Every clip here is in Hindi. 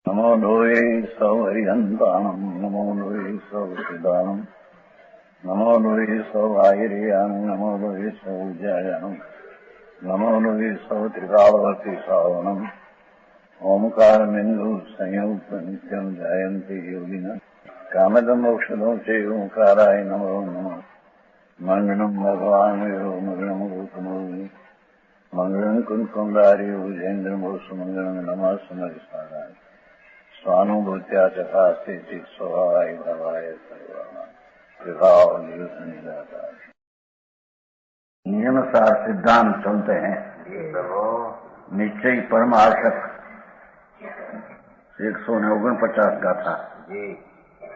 नमो लोये सौहरिहन्ताणम् नमो लोये सौचिदानम् नमो लोये सौभागिर्यानम् नमो लोये सौजायानम् नमो लोये सौत्रिकावती सावनम् ओंकारमिन्दु संयुक्त नित्यम् जायन्ति योगिनः कामदमोक्षदं च ओंकाराय नमो नमः मङ्गलम् भगवान् मङ्गलम् गौतमोऽग्नि मङ्गलम् कुन्कुण्डारि उजेन्द्रमोसुमङ्गलम् नमः समरिसाराय स्वानुभूत्या चकास्ते स्वभावाय भवाय सर्वभाव निजाता नियम सार सिद्धांत चलते हैं। निश्चय परम आवश्यक 149 गाथा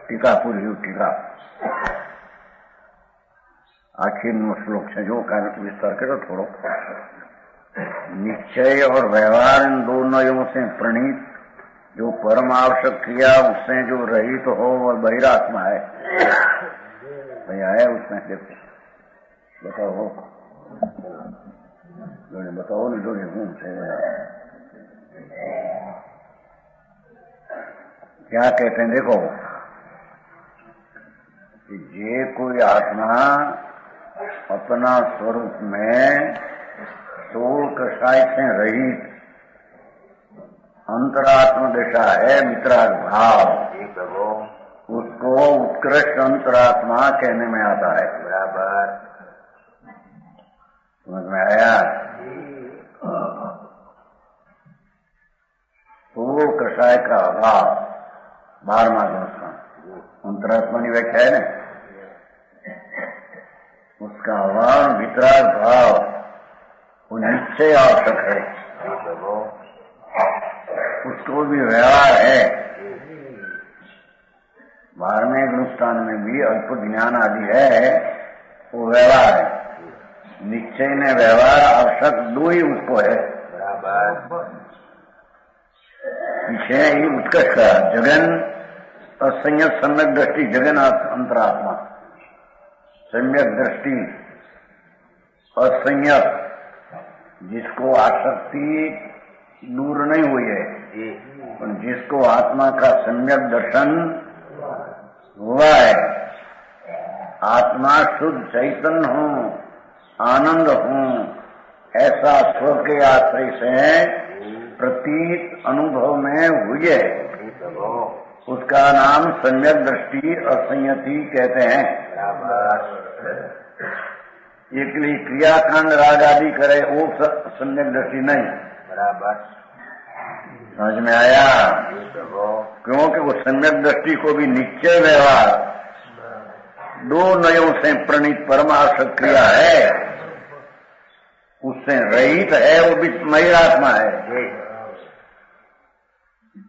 टीका पूरी हुई टीका आखिर में श्लोक से जो कारण विस्तार करो थोड़ो। निश्चय और व्यवहार इन दोनों से प्रणीत जो परम आवश्यक क्रिया उससे जो रहित हो वह बहिरात्मा है। भैया है उसमें देखो बताओ बताओ नहीं जो हूं से क्या कहते हैं देखो कि ये कोई आत्मा अपना स्वरूप में स्थूल कषाय से रहित अंतरात्म दशा है मित्राग भाव, उसको उत्कृष्ट अंतरात्मा कहने में आता है। बराबर समझ में आया। स्थूल कषाय का अभाव 12वां संस्करण अंतरात्मा की व्याख्या है ना, उसका अभाव वितराग भाव वो निश्चय आवश्यक है, उसको भी व्यवहार है। 12वें अनुष्ठान में भी अल्प ज्ञान आदि है वो व्यवहार है। निश्चय ने व्यवहार आवश्यक दो ही उसको है। पीछे ही उत्कर्ष का जगन असंयत सम्यक दृष्टि जगन अंतरात्मा सम्यक दृष्टि असंयत जिसको आसक्ति दूर नहीं हुई है, जिसको आत्मा का सम्यक दर्शन हुआ है। आत्मा शुद्ध चैतन्य हूँ आनंद हूँ ऐसा स्व के आश्रय से प्रतीत अनुभव में हुई है, उसका नाम सम्यक दृष्टि असंयति कहते हैं। एक लिए क्रियाकांड राग आदि करे वो सम्यक दृष्टि नहीं। बराबर समझ में आया। क्योंकि वो सम्यक दृष्टि को भी निश्चय व्यवहार दो नयों से प्रणीत परमावश्यक क्रिया है, उससे रहित है, वो भी महिरात्मा है।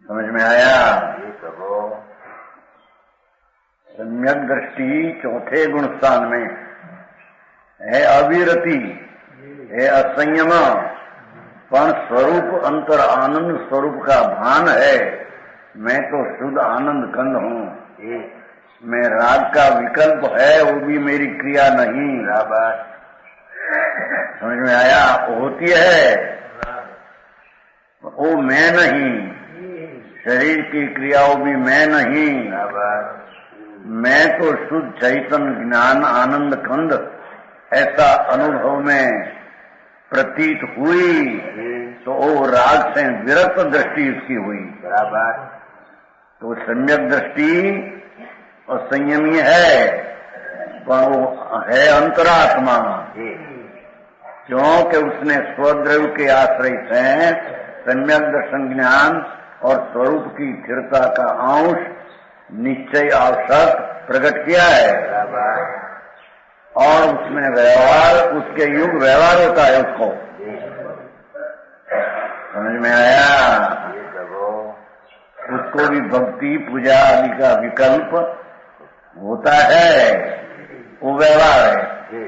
समझ में आया। सम्यक दृष्टि चौथे गुण स्थान में है अविरति, है असंयम, पर स्वरूप अंतर आनंद स्वरूप का भान है। मैं तो शुद्ध आनंद कंद हूँ, मैं राग का विकल्प है वो भी मेरी क्रिया नहीं। समझ में आया। होती है वो मैं नहीं, शरीर की क्रिया वो भी मैं नहीं। मैं तो शुद्ध चैतन्य ज्ञान आनंद कंद ऐसा अनुभव में प्रतीत हुई तो वो राग से विरक्त दृष्टि उसकी हुई। बराबर। तो सम्यक दृष्टि और संयमी है, पर वो है अंतरात्मा, क्योंकि उसने स्वद्रव्य के आश्रय से सम्यक दर्शन ज्ञान और स्वरूप की स्थिरता का अंश निश्चय आवश्यक प्रकट किया है। बराबर। और उसमें व्यवहार उसके युग व्यवहार होता है, उसको समझ में आया। उसको भी भक्ति पूजा आदि का विकल्प होता है, वो व्यवहार है।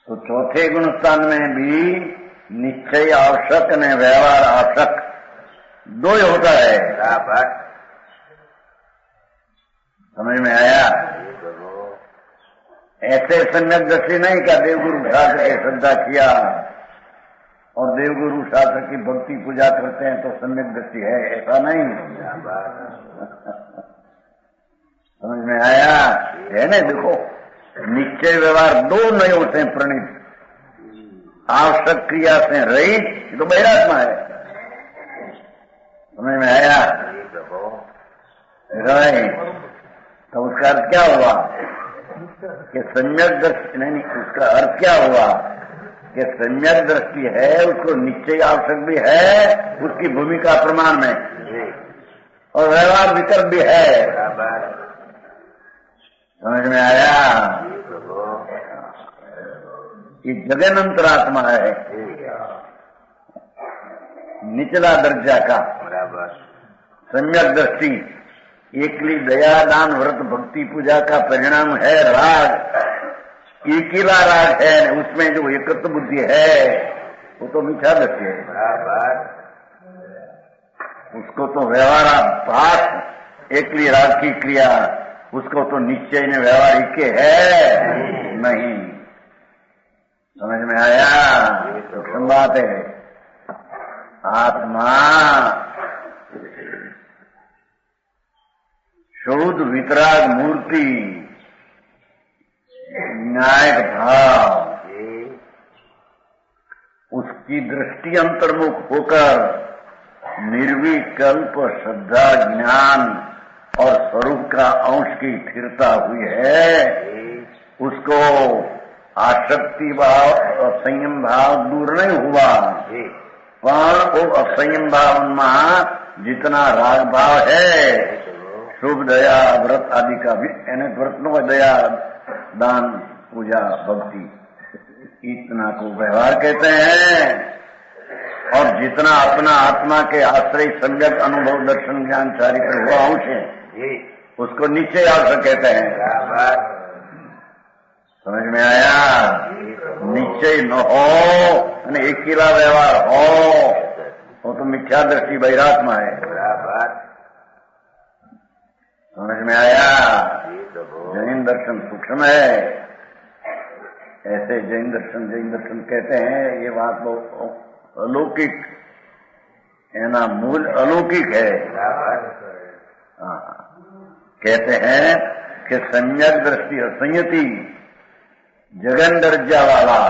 तो चौथे गुण स्थान में भी निश्चय आवश्यक ने व्यवहार आवश्यक दो ही होता है। समझ में आया। ऐसे सम्यक दृष्टि नहीं क्या देवगुरु उठा के श्रद्धा किया और देवगुरु शास्त्र की भक्ति पूजा करते हैं तो सम्यक दृष्टि है, ऐसा नहीं। समझ में आया? है ना? देखो, निश्चय व्यवहार दो नयों से प्रणीत, आवश्यक क्रिया से रहित, तो बैरात्मा है। समझ में आया? तो उसका अर्थ क्या हुआ कि सम्यक दृष्टि नहीं, उसका अर्थ क्या हुआ कि सम्यक दृष्टि है, उसको निश्चय आवश्यक भी है, उसकी भूमिका प्रमाण में, और व्यवहार विकल्प भी है। समझ में आया? ये जगन अंतरात्मा है, निचला दर्जा का सम्यक दृष्टि। एकली दया दान व्रत भक्ति पूजा का परिणाम है राग, एकीला राग है, उसमें जो एकत्व बुद्धि है वो तो मिथ्या दृष्टि है। उसको तो व्यवहाराभास एकली राग की क्रिया, उसको तो निश्चय ने व्यवहारिक के है नहीं। समझ में आया? तो बात है। आत्मा शुद्ध वितराग मूर्ति, न्यायिक भाव, उसकी दृष्टि अंतर्मुख होकर निर्विकल्प श्रद्धा ज्ञान और स्वरूप का अंश की स्थिरता हुई है। उसको आसक्ति भाव और संयम भाव दूर नहीं हुआ, पर वो असंयम भाव में जितना राग भाव है, शुभ दया व्रत आदि का भी, यानी व्रतों का दया दान पूजा भक्ति, इतना को व्यवहार कहते हैं। और जितना अपना आत्मा के आश्रय सम्यक अनुभव दर्शन ज्ञान चारित्र हुआ अंश है, उसको निश्चय आवश्यक कहते हैं। समझ में आया? निश्चय न हो, एकीला व्यवहार हो, वो तो मिथ्या दृष्टि बैरात्मा है। समझ में आया? जैन दर्शन सूक्ष्म है, ऐसे जैन दर्शन कहते हैं। ये बात बहुत अलौकिक है ना, मूल अलौकिक है। कहते हैं कि सम्यक दृष्टि असंयति जगन दर्जा वाला,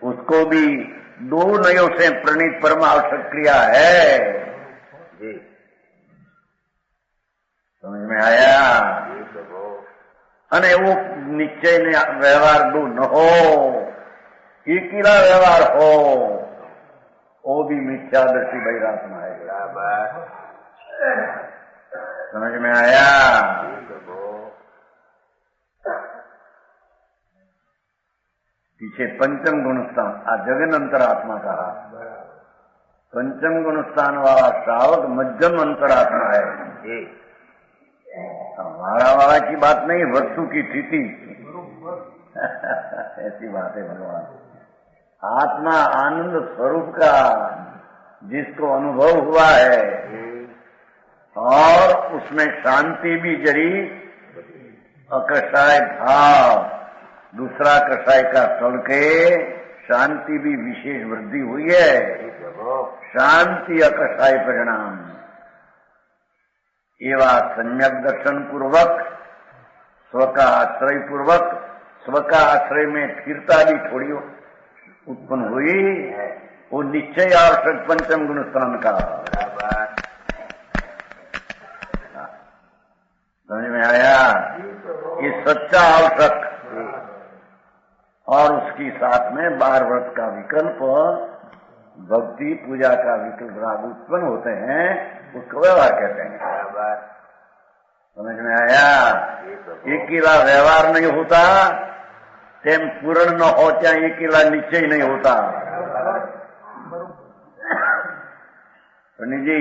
उसको भी दो नयों से प्रणीत परम आवश्यक क्रिया है। समझ में आया? अने वो निश्चय ने व्यवहार दो न हो, एकीला व्यवहार हो, वो भी मिथ्या दृष्टि बैरात्मा है। समझ में आया? पीछे पंचम गुणस्थान, आज जगन अंतरात्मा कहा। पंचम गुणस्थान वाला श्रावक मध्यम अंतरात्मा है। हमारा वाला की बात नहीं, वस्तु की स्थिति ऐसी बात है भगवान। आत्मा आनंद स्वरूप का जिसको अनुभव हुआ है, और उसमें शांति भी जरी, अकषाय भाव, दूसरा कषाय का तल के शांति भी विशेष वृद्धि हुई है। शांति अकषाय परिणाम एवं सम्यक दर्शन पूर्वक, स्व का आश्रय पूर्वक, स्व का आश्रय में स्थिरता भी थोड़ी उत्पन्न हुई, वो निश्चय आवश्यक पंचम गुण स्थान का। समझ में आया? ये सच्चा आवश्यक, और उसकी साथ में 12 व्रत का विकल्प, भक्ति पूजा का विकल्प राग उत्पन्न होते हैं, उसको व्यवहार कहते हैं। समझ में आया? एकीला व्यवहार नहीं होता, तेम पूर्ण न हो, क्या एकीला निश्चय नहीं होता। पंडित जी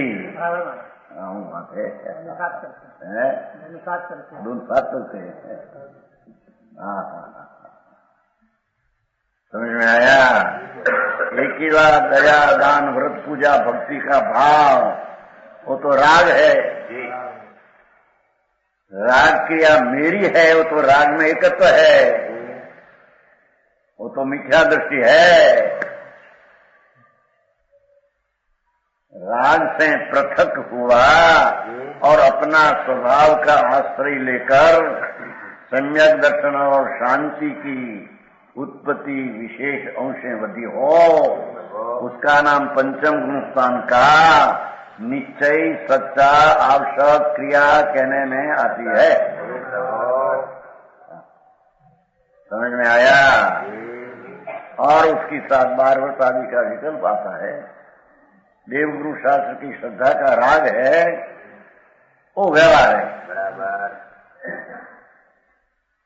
बात है, दोनों साथ चलते हैं। हाँ, समझ में आया? एकीला दया दान व्रत पूजा भक्ति का भाव, वो तो राग है। राग क्रिया मेरी है, वो तो राग में एकत्व है, वो तो मिथ्या दृष्टि है। राग से पृथक हुआ और अपना स्वभाव का आश्रय लेकर सम्यक दर्शन और शांति की उत्पत्ति विशेष अंशवधि हो, उसका नाम पंचम गुण स्थान का निश्चय सच्चा आवश्यक क्रिया कहने में आती है। समझ में आया? और उसकी साथ बारवट आदि का विकल्प आता है। देवगुरु शास्त्र की श्रद्धा का राग है, वो व्यवहार है बराबर।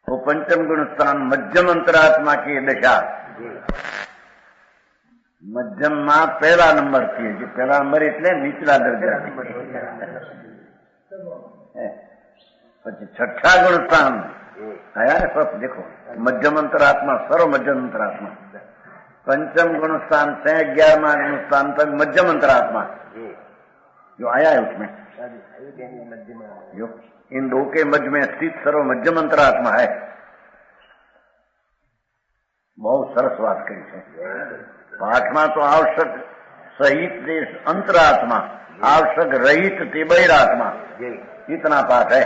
वो पंचम गुण स्थान मध्यम अंतरात्मा की दशा, मध्यम में पहला नंबर थी, जो पहला नंबर એટલે નીચલા દરજા પછી છઠ્ઠા ગુણ સ્થાન आया है। सब देखो मध्यम अंतरात्मा, सर्व मध्यम अंतरात्मा, पंचम गुण स्थान से 11वां गुण स्थान तक मध्यम अंतरात्मा जो आया है उसमें जो इन दो के मध्य में स्थित सर्व मध्यम अंतरात्मा है। बहुत सरस बात कही है। पाठमा तो आवश्यक सहित देश अंतरात्मा, आवश्यक रहित ते बहिरात्मा, इतना पाठ है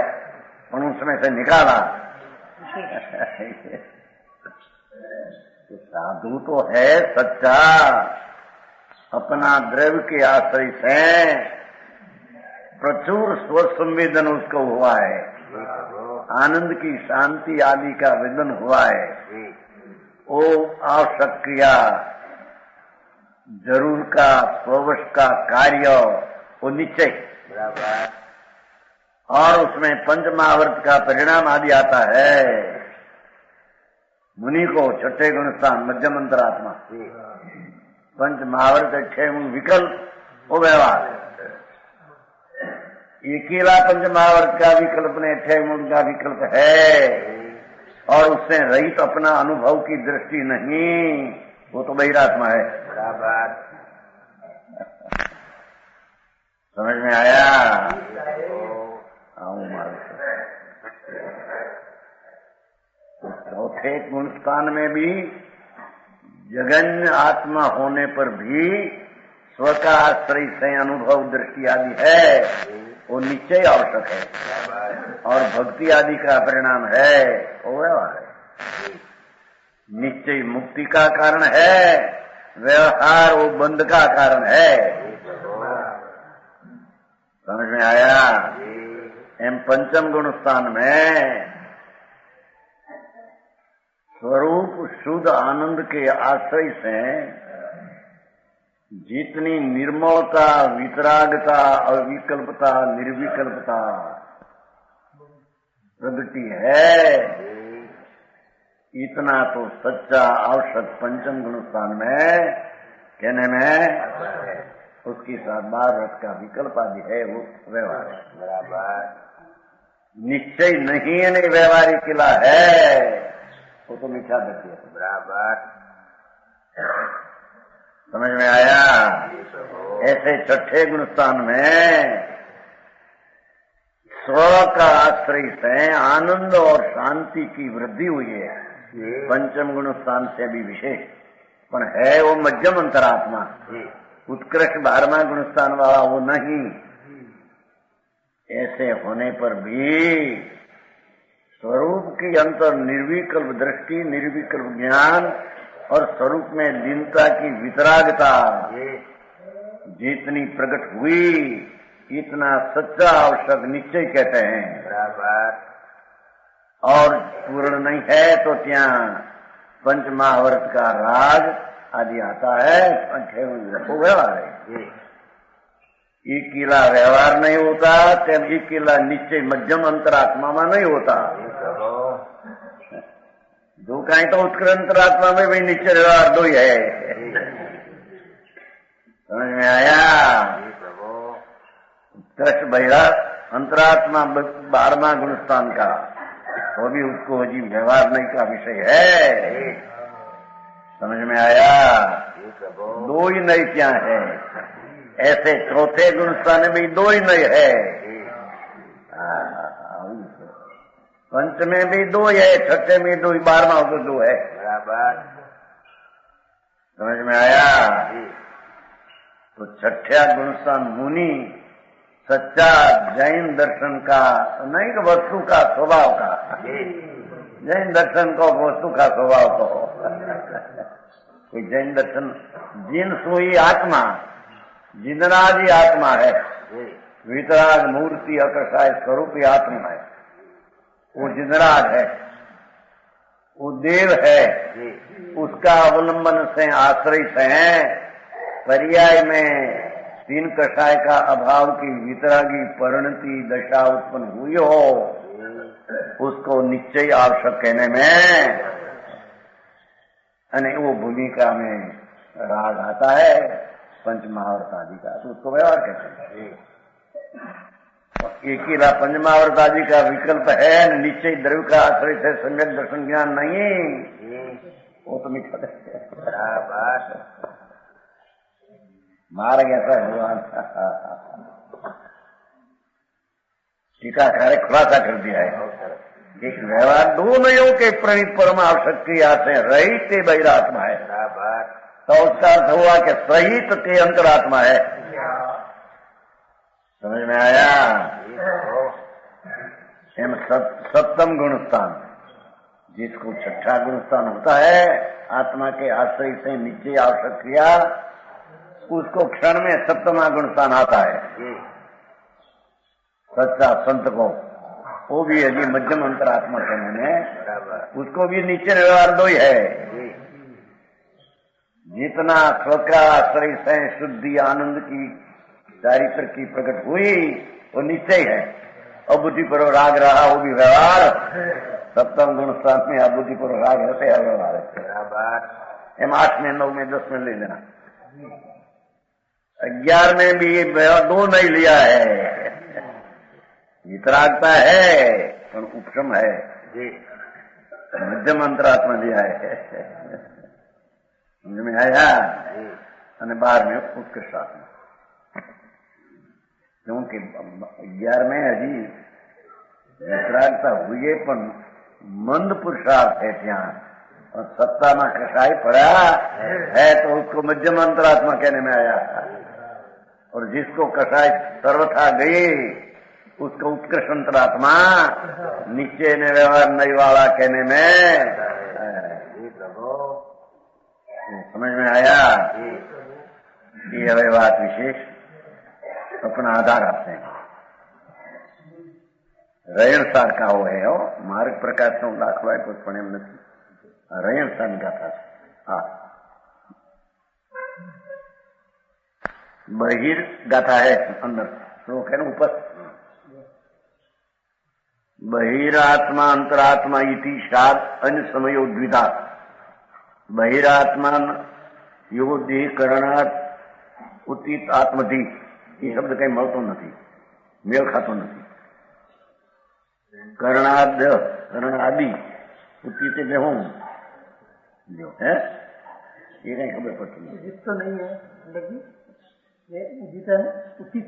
और उसमें से निकाला। साधु तो है सच्चा, अपना द्रव्य के आश्रय से प्रचुर स्वसंवेदन उसको हुआ है, आनंद की शांति आदि का वेदन हुआ है। वो आवश्यक क्रिया जरूर का स्ववश का कार्य वो निश्चय और उसमें पंचमहावर्त का परिणाम आदि आता है। मुनि को छठे गुण स्थान मध्यम अंतरात्मा, पंचमहावर्त 6 विकल्प वो व्यवहार है। अकेला पंचमहावर्त का विकल्प ने 6 गुण का विकल्प है और उससे रहित अपना अनुभव की दृष्टि नहीं, वो तो बहिरात्मा है बराबर। समझ में आया? चौथे गुण स्थान में भी जगन्य आत्मा होने पर भी स्व का आश्रय से अनुभव दृष्टि आदि है, वो निश्चय आवश्यक है और भक्ति आदि का परिणाम है, वो व्यवहार है। निश्चय मुक्ति का कारण है, व्यवहार वो बंध का कारण है। समझ में आया? एम पंचम गुण स्थान में स्वरूप शुद्ध आनंद के आश्रय से जितनी निर्मलता, वितरागता, अविकल्पता, निर्विकल्पता प्रगति है, इतना तो सच्चा आवश्यक पंचम गुण स्थान में कहने में उसकी साथ 12 रथ का विकल्प आदि है, वो व्यवहार है बराबर। निश्चय नहीं है, नहीं व्यवहारिक किला है, वो तो मिथ्या दृष्टि है बराबर। समझ में आया? ऐसे छठे गुण स्थान में स्व का आश्रय से आनंद और शांति की वृद्धि हुई है, पंचम गुण स्थान से भी विशेष, पर है वो मध्यम अंतरात्मा। उत्कृष्ट 12वां गुण स्थान वाला वो नहीं। ऐसे होने पर भी स्वरूप की अंतर निर्विकल्प दृष्टि, निर्विकल्प ज्ञान और स्वरूप में लीनता की वितरागता जितनी प्रकट हुई, इतना सच्चा आवश्यक निश्चय कहते हैं बराबर। और पूर्ण नहीं है तो त्या पंचमहावर्त का राग आदि आता है, व्यवहार है। एक किला व्यवहार नहीं होता, तेम एक किला निश्चय मध्यम अंतरात्मा में नहीं होता। दो कहीं तो उत्कृष्ट अंतरात्मा में भी निश्चय व्यवहार दो ही है। समझ में आया? उत्कृष्ट बहिरा अंतरात्मा 12वां गुण स्थान का, वो भी उसको अजीब व्यवहार नहीं का विषय है। समझ में आया? दो ही नहीं क्या है, ऐसे चौथे गुण स्थान में भी दो ही नहीं है, पंच में भी दो है, छठे में दो, 12वां को दो है बराबर। समझ में आया? तो छठ्या गुणस्थान मुनि सच्चा जैन दर्शन का नहीं कि वस्तु का स्वभाव का, जैन दर्शन को वस्तु का स्वभाव को कोई जैन दर्शन जिन सोई आत्मा जिनराज आत्मा है, वितराग मूर्ति अकर्षाय स्वरूपी आत्मा है, वो जिनराज है, वो देव है, उसका अवलंबन से आश्रित है। पर्याय में तीन कषाय का अभाव की वितरागी परिणति दशा उत्पन्न हुई हो, उसको निश्चय आवश्यक कहने में अने वो भूमिका में राग आता है पंचमहावर्त आदि का, तो उसको व्यवहार कहते हैं। एक ही पंचमहावर्त आदि का विकल्प है, निश्चय द्रव्य का आश्रित है, सम्यक दर्शन ज्ञान नहीं, वो तो मिठा मार गया था भगवान। टीकाकार खुलासा कर दिया है, एक व्यवहार दोनों के प्रणीत परम आवश्यक क्रिया से रहित बहिरात्मा है, तो उसका अर्थ हुआ कि सहित ते अंतरात्मा है। समझ में आया? सप्तम गुणस्थान, जिसको छठा गुणस्थान होता है, आत्मा के आश्रय से नीचे आवश्यक क्रिया, उसको क्षण में सप्तमा गुणस्थान आता है। सच्चा संत को वो भी यदि मध्यम अंतरात्मा कहने में, उसको भी नीचे व्यवहार दो ही है। जितना स्वका आश्रय से शुद्धि आनंद की चारित्र की प्रकट हुई वो निश्चय है, अबुद्धि पर राग रहा वो भी व्यवहार। सप्तम गुण स्थान में अबुद्धि पर राग रहते हैं व्यवहार है। एम 8 में 9 में 10 में ले लेना, 11 में भी दो नहीं लिया है, वितरागता है पर उपशम है, मध्यम अंतरात्मा दिया है। समझ में आया? અને 12 में उत्कृष्ट आत्मा, क्योंकि 11 में हजी वितरागता हुई है पर मंद पुरुषार्थ है ત્યાં, और सत्ता में कषाय पड़ा है तो उसको मध्यम अंतरात्मा कहने में आया, और जिसको कषाय सर्वथा गई उसको उत्कृष्ट अंतरात्मा नीचे ने व्यवहार नहीं वाला कहने में। समझ में आया? ये व्यवहार विशेष अपना आधार आपने रयण सार का वो है, मार्ग प्रकाश નો દાખલો આપ્યો પણ એમ નથી, રયણ સાર ગાથા છે। હા, બહિર ગાથા है अंदर श्लोक है ना ऊपर, बहिरात्मा अंतरात्मा इति शाद अन्य समयो द्विधा। बहिरात्मा यो देह करणार्थ उचित आत्मधी, ये शब्द कहीं મળતો નથી, મેળ ખાતો નથી। करणाद्य करणादि उचित એટલે હું जो है ये कहीं खबर पड़ती नहीं। उदित तो नहीं है लेकिन ये उदित है, उचित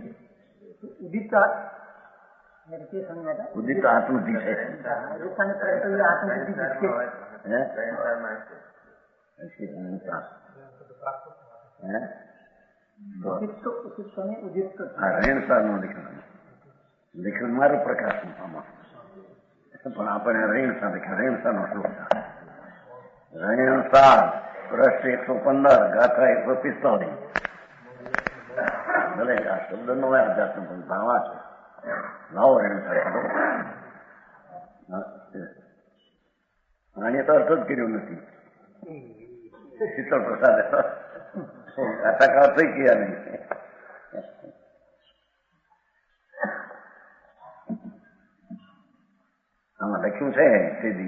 उदित उदित आत्मधी है, રેણસાર નો લેખન મારો પ્રકાશ પણ આપણે રેણસાર લખ્યા, રેણસાર નો શ્લોક રેણસાર પૃષ્ઠ 115 ગાથા 145। ભલે આ શબ્દ નો જાતનો પણ ભાવા છે, લાવો રેણસાર આને તો અર્થ જ કર્યો નથી, શીતળ પ્રસાદ ગાથા का अर्थ ही किया नहीं। આમાં લખ્યું છે સીધી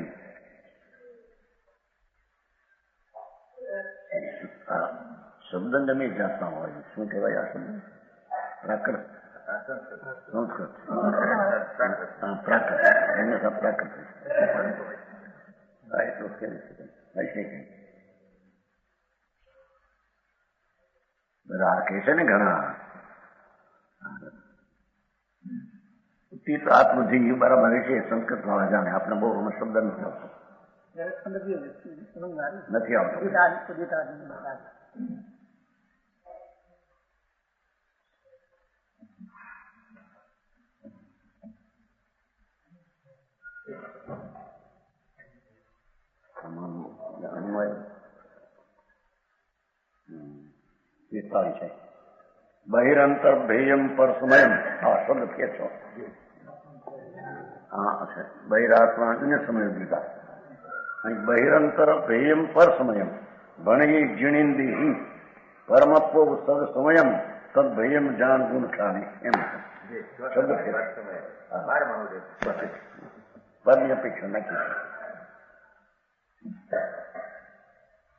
શબ્દ ગમે જાતના હોય, શું કહેવાય આ શબ્દ? પ્રાકૃત સંસ્કૃત પ્રાકૃત એને सब प्राकृत तो ऐसे બધા કહે છે ને ઘણા ઉચિત આત્મજી બરાબર છે, સંસ્કૃત વાળા જાણે, આપણે બહુ શબ્દ નથી આવતો, નથી આવતો। 41 है। बहिरंतर भेयम पर समयम शब्द के छो बहिरात्मा अन्य समय बीता बहिरंतर भेयम पर समयम भणगी जिणिंदी ही परमत्व सद समयम तद भयम जान गुण खाने शब्द पद में अपेक्षा न की।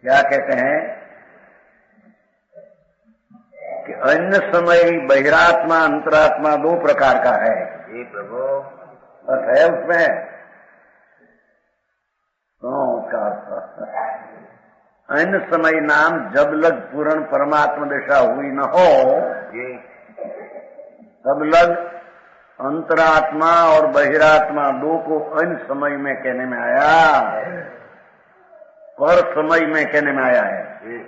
क्या कहते हैं कि अन्य समय बहिरात्मा अंतरात्मा 2 प्रकार का है। जी प्रभु अर्थ है उसमें उसका अन्य समय नाम जब लग पूर्ण परमात्मा दशा हुई न हो जी तब लग अंतरात्मा और बहिरात्मा 2 को अन्य समय में कहने में आया, पर समय में कहने में आया है। जी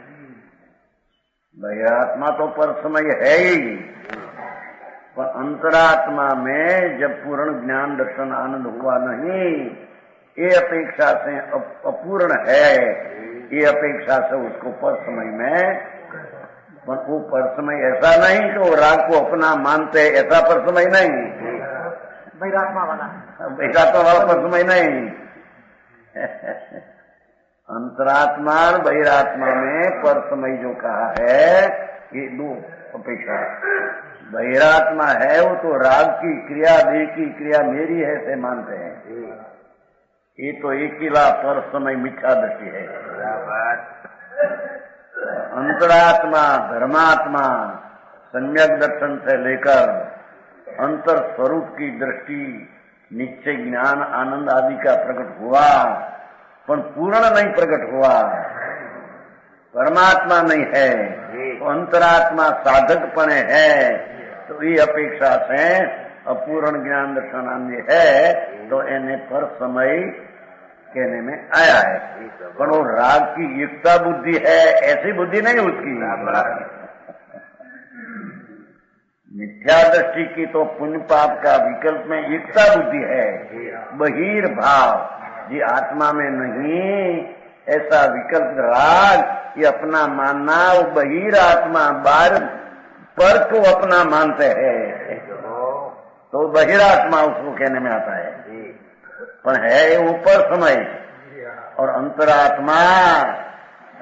बहिरात्मा तो पर समय है ही, पर अंतरात्मा में जब पूर्ण ज्ञान दर्शन आनंद हुआ नहीं, ये अपेक्षा से अपूर्ण है, ये अपेक्षा से उसको पर समय में, पर वो पर समय ऐसा नहीं कि वो राग को अपना मानते, ऐसा पर समय नहीं, बहिरात्मा वाला पर समय नहीं। अंतरात्मा और बहिरात्मा में पर समय जो कहा है, ये 2 अपेक्षा। बहिरात्मा है वो तो राग की क्रिया, देह की क्रिया मेरी है से मानते हैं, ये तो अकेला पर समय मिथ्या दृष्टि है। अंतरात्मा धर्मात्मा सम्यक दर्शन से लेकर अंतर स्वरूप की दृष्टि निश्चय ज्ञान आनंद आदि का प्रकट हुआ, पर पूर्ण नहीं प्रकट हुआ, परमात्मा नहीं है, तो अंतरात्मा साधकपणे है, तो ये अपेक्षा से अपूर्ण ज्ञान दर्शन आनंद है, तो इन्हें पर समय कहने में आया है। पर वो राग की युक्ता बुद्धि है, ऐसी बुद्धि नहीं उसकी। मिथ्या दृष्टि की तो पुण्य पाप का विकल्प में युक्ता बुद्धि है, बहिर्भाव ये आत्मा में नहीं, ऐसा विकल्प राग ये अपना मानना, वो बहिर आत्मा बाहर पर को अपना मानते हैं, तो बहिरात्मा उसको कहने में आता है। पर है ऊपर समय, और अंतरात्मा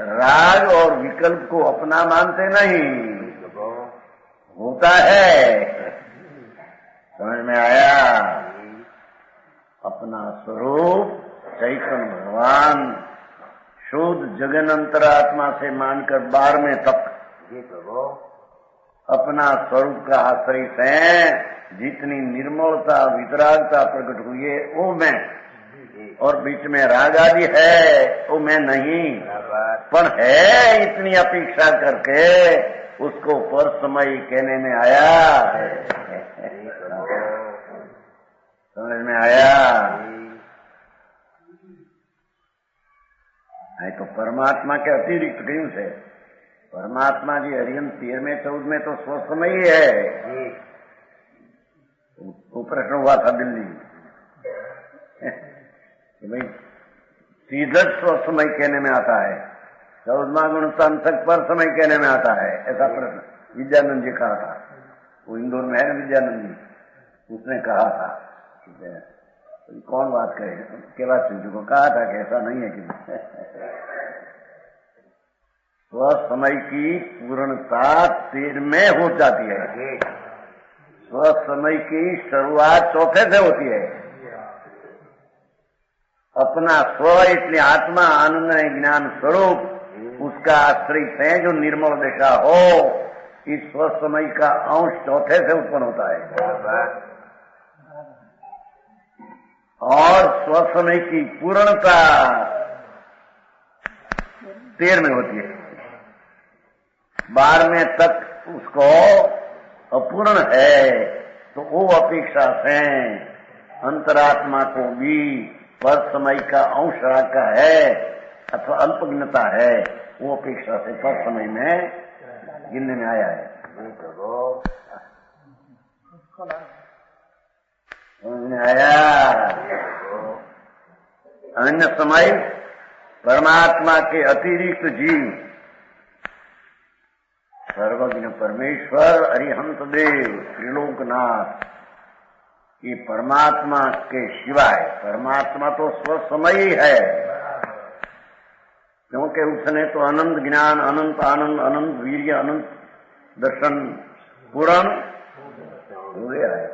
राग और विकल्प को अपना मानते नहीं, होता है। समझ में आया? अपना स्वरूप चैतन्य भगवान शुद्ध जगन अंतरात्मा से मानकर 12वें तक अपना स्वरूप का आश्रय से जितनी निर्मलता वितरागता प्रकट हुई है वो मैं, और बीच में राग आदि है वो मैं नहीं, पर है इतनी अपेक्षा करके उसको पर समय कहने में आया। समझ में आया? है तो परमात्मा के अतिरिक्त कहीं से परमात्मा जी हरियम 13वें 14वें तो स्वसमय ही है। वो प्रश्न हुआ था दिल्ली कि भाई सीधा स्वसमय कहने में आता है, 14वां गुण तक पर समय कहने में आता है, ऐसा प्रश्न विद्यानंद जी कहा था। वो इंदौर में है विद्यानंद जी, उसने कहा था कौन बात करे, केवल सिंधु को कहा था कि ऐसा नहीं है कि स्वसमय की पूर्णता 13वें हो जाती है, स्वसमय की शुरुआत 4थे से होती है। अपना स्व इसलिए आत्मा आनंद ज्ञान स्वरूप उसका आश्रित है जो निर्मल दशा हो, इस स्वसमय का अंश 4थे से उत्पन्न होता है, और स्वसमय की पूर्णता 13वें होती है। 12वें तक उसको अपूर्ण है, तो वो अपेक्षा से अंतरात्मा को भी पर समय का अंश का है अथवा अल्पज्ञता है, वो अपेक्षा से पर समय में गिनने में आया है। समझ में आया? अन्य समय परमात्मा के अतिरिक्त जीव सर्वज्ञ परमेश्वर अरिहंत देव त्रिलोकनाथ, ये परमात्मा के सिवाय, परमात्मा तो स्वसमयी है, क्योंकि उसने तो अनंत ज्ञान, अनंत आनंद, अनंत वीर्य, अनंत दर्शन पूर्ण हो गया है,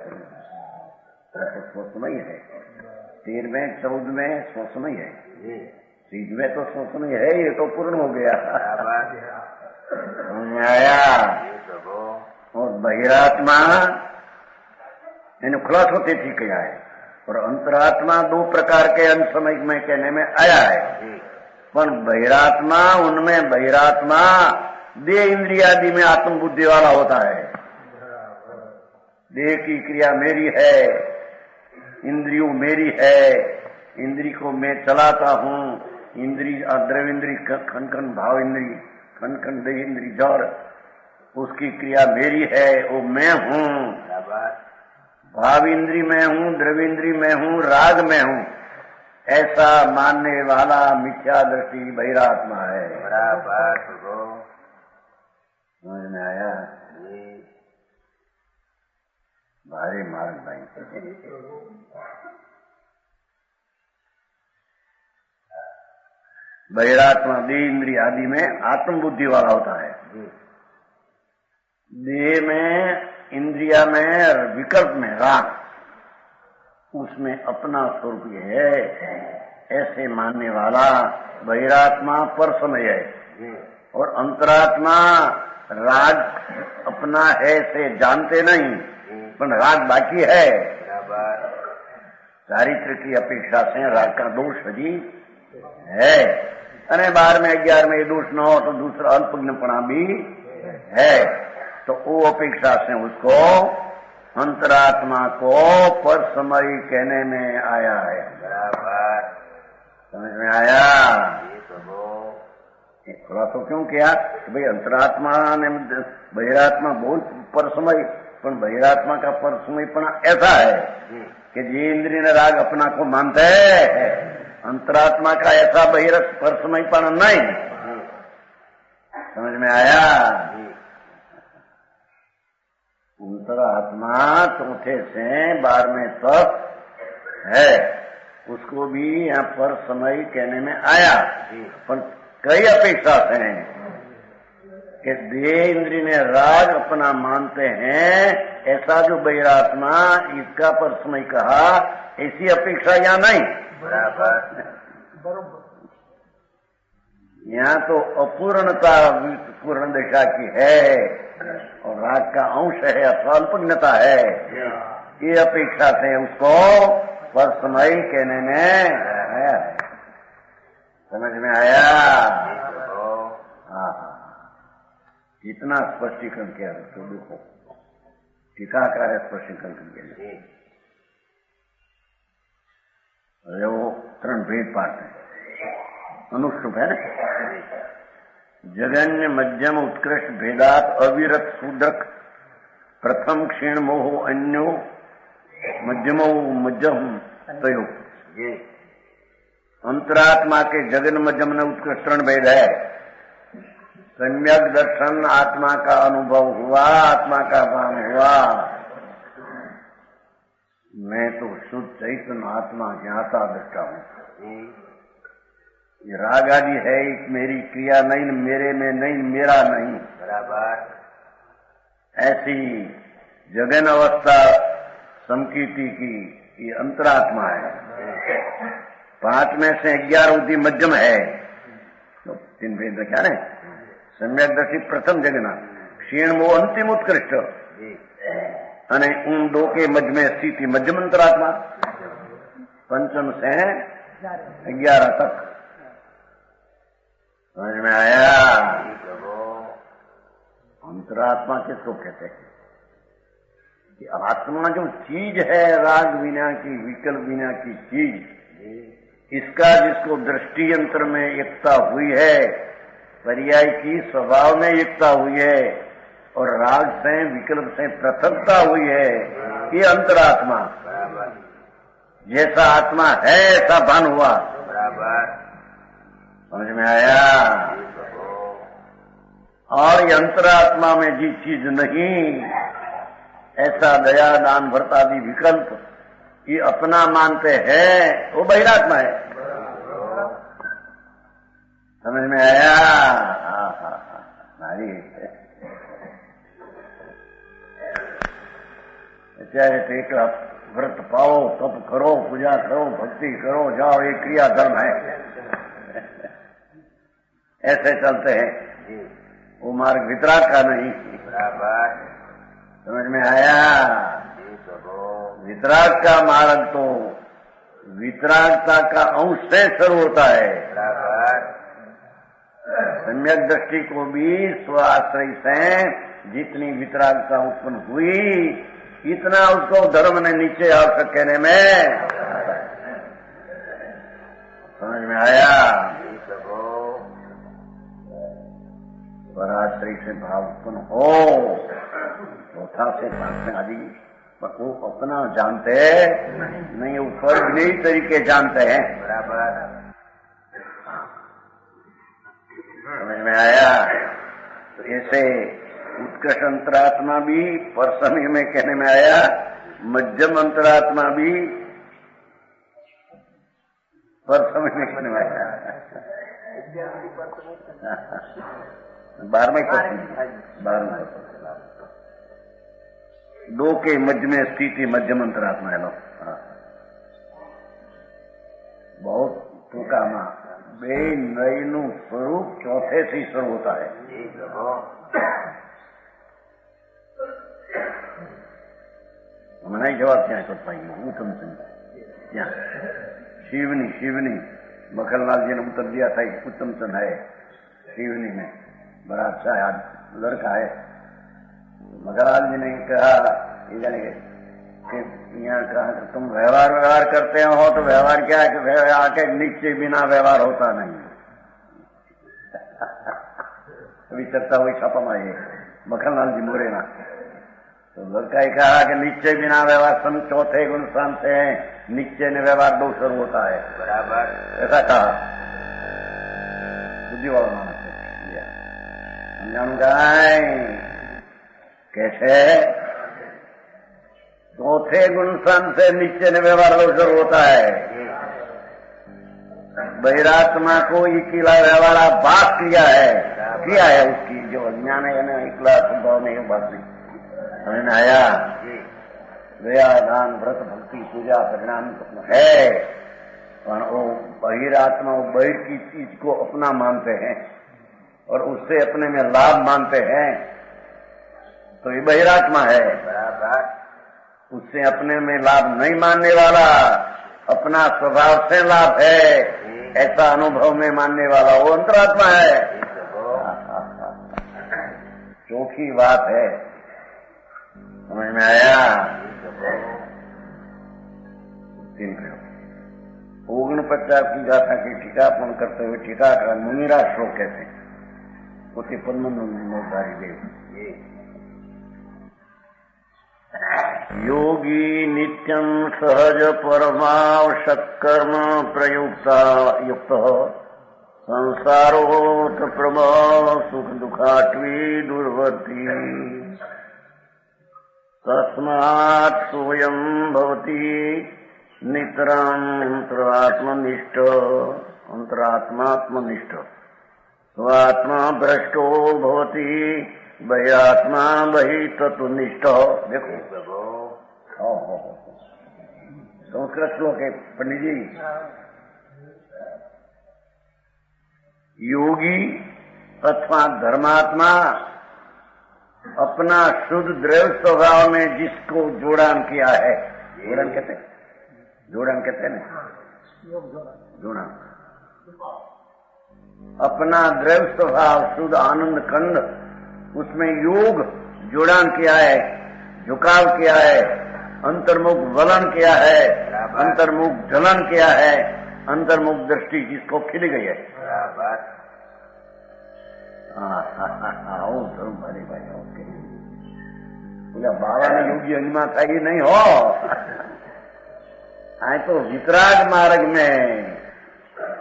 तो स्वसमयी है। 13वें 14वें स्वसमयी है, 3वें तो स्वसमयी है, ये तो पूर्ण हो गया आया। और बहिरात्मा इन्हें खुलासा तिथि किया है, और अंतरात्मा 2 प्रकार के अंशमय में कहने में आया है, पर बहिरात्मा, उनमें बहिरात्मा देह इंद्रियादि में आत्म बुद्धि वाला होता है। देह की क्रिया मेरी है, इंद्रियों मेरी है, इंद्री को मैं चलाता हूँ, इंद्री द्रव इंद्री, खन खन भाव इंद्री, खन खन देह इंद्री जड़, उसकी क्रिया मेरी है, वो मैं हूँ। भाव इंद्री में हूँ, द्रव इंद्री में हूँ, राग में हूँ, ऐसा मानने वाला मिथ्या दृष्टि बहिरात्मा है। बराबर समझ में आया? भारी मार्ग भाई। बहिरात्मा देह इंद्रिय आदि में आत्म बुद्धि वाला होता है। देह में, इंद्रिया में, विकल्प में राग, उसमें अपना स्वरूप है, ऐसे मानने वाला बहिरात्मा परसमय है। और अंतरात्मा राग अपना है से जानते नहीं, पर राग बाकी है। चारित्र की अपेक्षा से राग का दोष हजी है, अरे 12वें 11वें दोष न हो तो दूसरा अल्पज्ञपणा भी है, तो वो अपेक्षा से उसको अंतरात्मा को परसमयी कहने में आया है। बराबर समझ में आया? खुलासा क्यों किया कि भाई अंतरात्मा ने बहिरात्मा बहुत परसमयी, पर बहिरात्मा का परसमयीपना ऐसा है कि जी इंद्रिय ने राग अपना को मानते है, अंतरात्मा का ऐसा बहिरत परसमयीपना नहीं। समझ में आया? अंतरात्मा चौथे से 12वें तक है, उसको भी यहाँ पर समय कहने में आया, पर कई अपेक्षा से हैं कि देह इंद्रिय ने राग अपना मानते हैं, ऐसा जो बहिरात्मा इसका पर समय कहा, ऐसी अपेक्षा यहाँ नहीं। बराबर यहाँ तो अपूर्णता पूर्ण दशा की है, और राग का अंश है अथवा अल्पज्ञता है, ये अपेक्षा से उसको परसमयी कहने में आया। समझ में आया? हाँ, इतना स्पष्टीकरण किया तो देखो, टीकाकार स्पष्टीकरण किया, वो 3 भेद पाठ है, अनुष्टुप है ना, जगन्य मध्यम उत्कृष्ट भेदात अविरत शूद्रक प्रथम क्षीण मोहो अन्यो मध्यमो मध्यम तयो। अंतरात्मा के जगन मध्यम ने उत्कृष्ट 3 भेद है। सम्यक दर्शन, आत्मा का अनुभव हुआ, आत्मा का भान हुआ, मैं तो शुद्ध चैतन्य आत्मा ज्ञाता दृष्टा हूँ। ये राग आदि है, मेरी क्रिया नहीं, मेरे में नहीं, मेरा नहीं। बराबर ऐसी जगन अवस्था समकीर्ति की ये अंतरात्मा है। 5 में से 11 उदी मध्यम है, तो 3 भेद में क्या है? सम्यकदर्शी प्रथम जगना, क्षीण वो अंतिम उत्कृष्ट, અને उन 2 के मध्य में स्थिति मध्यम अंतरात्मा, 5 से 11 तक। समझ में आया? अंतरात्मा किसको कहते हैं? कि आत्मा जो चीज है, राग विना की, विकल्प विना की चीज, इसका जिसको दृष्टि यंत्र में एकता हुई है, पर्याय की स्वभाव में एकता हुई है, और राग से विकल्प से पृथकता हुई है, ये अंतरात्मा। जैसा आत्मा है ऐसा भान हुआ। बराबर समझ में आया? और ये अंतरात्मा में जी चीज नहीं, ऐसा दया दान व्रत आदि विकल्प ये अपना मानते हैं, वो बहिरात्मा है। समझ में आया? चाहे एक व्रत पाओ, तप करो, पूजा करो, भक्ति करो, जाओ, ये क्रिया धर्म है। ऐसे चलते हैं, वो मार्ग वितराग का नहीं। समझ में आया? वितराग का मार्ग तो वितरागता का अंश से शुरू होता है। सम्यक दृष्टि को भी स्वाश्रय से जितनी वितरागता उत्पन्न हुई, इतना उसको धर्म ने नीचे आवश्यक कहने में। समझ में आया? पराश्रय से भाव उत्पन्न हो, चौथा से पांच में आदि वो अपना जानते नहीं, ऊपर नई तरीके जानते हैं। बराबर समझ में आया? तो ऐसे उत्कृष्ट अंतरात्मा भी पर समय में कहने में आया, मध्यम अंतरात्मा भी पर समय में कहने में आया। 12वें दो के मध्य में स्थिति मध्यम अंतरात्मा है। लो बहुत टूका मां બે નયનું સ્વરૂપ ચોથેથી શરૂ હોતા है। મને જવાબ ક્યાં તો પાઈ उत्तम चंद क्या शिवनी मखनलाल जी ने उत्तर दिया था, उत्तम चंद है शिवनी में, बड़ा अच्छा है लड़का है। मखनलाल जी ने कहा ये जाने यहाँ कहा तुम व्यवहार करते हो तो व्यवहार क्या है, आके नीचे बिना व्यवहार होता नहीं। अभी चर्चा हुई छापा मारिए मखनलाल जी मोरेना, तो लड़का कहा कि नीचे बिना व्यवहार सम चौथे गुण शांत से हैं, नीचे ने व्यवहार दो शुरू होता है। बराबर ऐसा कहा बुद्धि वाला मानस समझाणु कैसे चौथे गुण सन से नीचे ने व्यवहार शुरू होता है। बहिरात्मा को इकला व्यवहार बात किया है उसकी जो अज्ञान है ना, इकला स्वभाव में ये बात नहीं समझ में आया। दया दान व्रत भक्ति पूजा परिणाम है, पर वो बहिरात्मा वो बहिर की चीज को अपना मानते हैं और उससे अपने में लाभ मानते हैं, तो ये बहिरात्मा है। बराबर उससे अपने में लाभ नहीं मानने वाला, अपना स्वभाव से लाभ है ऐसा अनुभव में मानने वाला वो अंतरात्मा है। चौथी बात है, समझ में आया? 49 की गाथा की टीकापन करते हुए टीका का मुनिरा श्लोक कहते उसे पद्मधारी देव योगी नित्यं सहज परमावश्यक कर्म प्रयुक्ता युक्त संसारोत प्रभाव सुख दुखाट्वी दुर्वर्ती तस्मात् सोऽयं भवति नितराम् अंतरात्मात्मनिष्ठ स्वात्मा भ्रष्टो भवति बहिरात्मा बहि तत्वनिष्ठ। देखो संस्कृत श्लोक है पंडित जी। योगी अथवा धर्मात्मा अपना शुद्ध द्रव्य स्वभाव में जिसको जोड़ान किया है, जोड़ान कहते हैं ना, जोड़ान अपना द्रव्य स्वभाव शुद्ध आनंद कंद उसमें योग जोड़ान किया है, झुकाव किया है, अंतर्मुख वलन किया है, अंतर्मुख ढलन किया है, अंतर्मुख दृष्टि जिसको खिल गई है। भाई ओके बोला बाबा ने योगी अनिमा था ये नहीं हो आए तो वितराग मार्ग में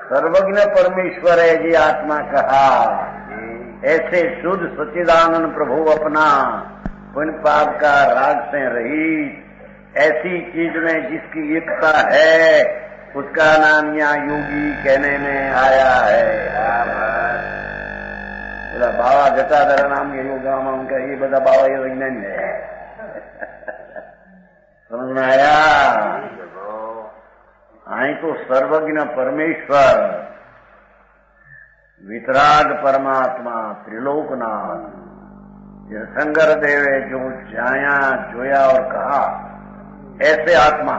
सर्वज्ञ परमेश्वर है जी आत्मा कहा ऐसे शुद्ध सच्चिदानंद प्रभु अपना पुण्य पाप का राग से रहित ऐसी चीज में जिसकी एकता है उसका नाम यहाँ योगी कहने में आया है। बोला बाबा जटाधर नाम के योगा में उनका ये बता बाबा ये विज्ञान है। समझ में आया? आई तो सर्वज्ञ परमेश्वर वितराग परमात्मा त्रिलोकनाथ तीर्थंकर देवे जो जाया जोया और कहा ऐसे आत्मा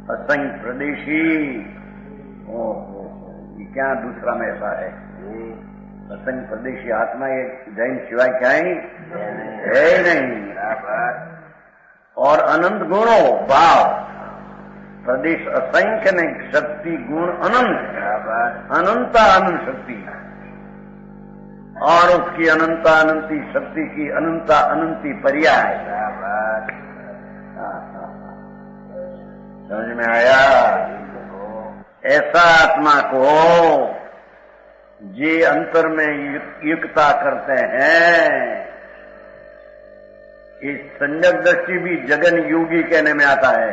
असंख्य प्रदेशी। ओ ये क्या दूसरा में ऐसा है? असंख्य प्रदेशी आत्मा ये जैन सिवाय क्या है नहीं। और अनंत गुणों भाव प्रदेश असंख्य ने शक्ति गुण अनंत अनंता अनंत शक्ति और उसकी अनंता अनंती शक्ति की अनंता अनंती पर्याय। समझ में आया? ऐसा आत्मा को जे अंतर में युक्ता करते हैं इस संजक दृष्टि भी जगन योगी कहने में आता है।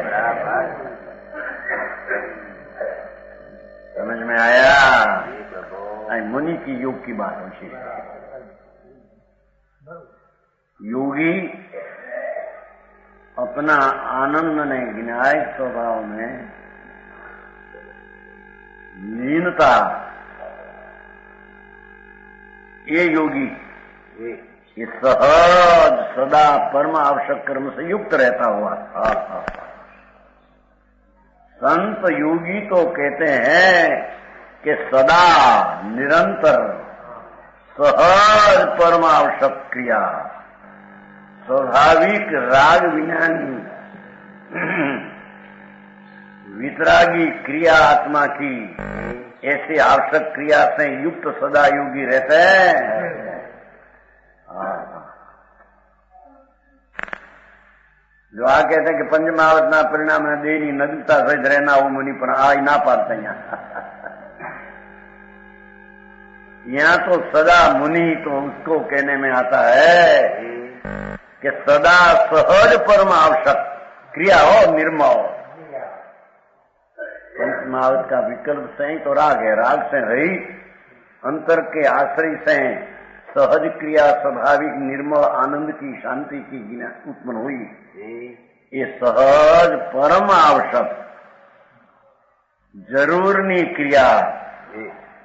समझ में आया? मुनि की योग की बात होती है। योगी अपना आनंद ने गिनाय स्वभाव में लीनता ये योगी ये सहज सदा परम आवश्यक कर्म से युक्त रहता हुआ। संत योगी तो कहते हैं कि सदा निरंतर सहज परम आवश्यक क्रिया स्वाभाविक राग विज्ञानी वितरागी क्रिया आत्मा की ऐसी आवश्यक क्रिया से युक्त सदा योगी रहते हैं। जो आ कहते हैं कि पंचमावत ना परिणाम न देनी नदीता सहित रहना वो मुनि पर आ ही ना पाते यहाँ तो सदा मुनि तो उसको कहने में आता है कि सदा सहज परम आवश्यक क्रिया हो निर्मल। पंचमावत का विकल्प से तो राग है, राग से रहित अंतर के आश्रय से सहज क्रिया स्वाभाविक निर्मल आनंद की शांति की उत्पन्न हुई। ये सहज परम आवश्यक जरूरनी क्रिया